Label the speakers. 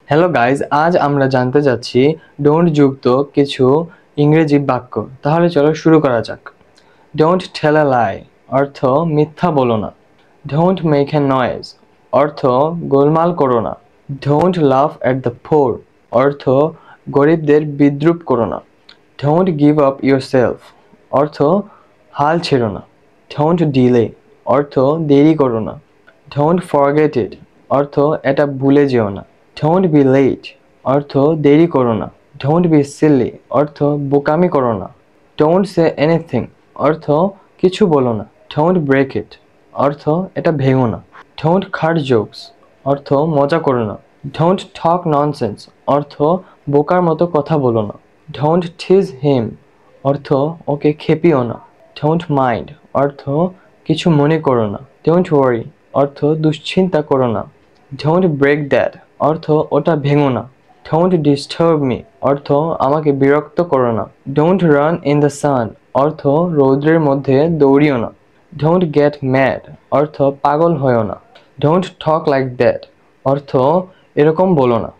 Speaker 1: Hello guys, আজ আমরা জানতে যাচ্ছি ডোন্ট যুক্ত কিছু ইংরেজি বাক্য। তাহলে চলো শুরু করা যাক। ডোন্ট টেল আ লাই অর্থ মিথ্যা বলো না। ডোন্ট মেক এ নয়েজ অর্থ গোলমাল করো না। ডোন্ট লাফ অ্যাট দ্য পোর অর্থ গরিবদের বিদ্রূপ করো না। Don't give up your self অর্থ হাল ছেড়ো না। ডোন্ট ডিলে অর্থ দেরি করো না। ডোন্ট ফরগেট ইট অর্থ এটা ভুলে যেও না। ডোন্ট বি লেট অর্থ দেরি করো না। ডোন্ট বি সিলি অর্থ বোকামি করো না। ডোন্ট সে এনিথিং অর্থ কিছু বলো না। ডোন্ট ব্রেক ইট অর্থ এটা ভেঙো না। ডোন্ট খাট জোকস অর্থ মজা করো না। ডোন্ট টক ননসেন্স অর্থ বোকার মতো কথা বলো না। ডোন্ট টিজ হিম অর্থ ওকে খেপিও না। ডোন্ট মাইন্ড অর্থ কিছু মনে করো না। ডোন্ট ওয়ারি অর্থ দুশ্চিন্তা করো না। ডোন্ট ব্রেক দ্যাট অর্থ ওটা ভেঙো না। ডোন্ট ডিস্টার্ব মি অর্থ আমাকে বিরক্ত করো না। Don't run in the sun অর্থ রৌদ্রের মধ্যে দৌড়িও না। ডোন্ট গেট ম্যাড অর্থ পাগল হয়েও না। ডোন্ট টক লাইক দ্যাট অর্থ এরকম বলো না।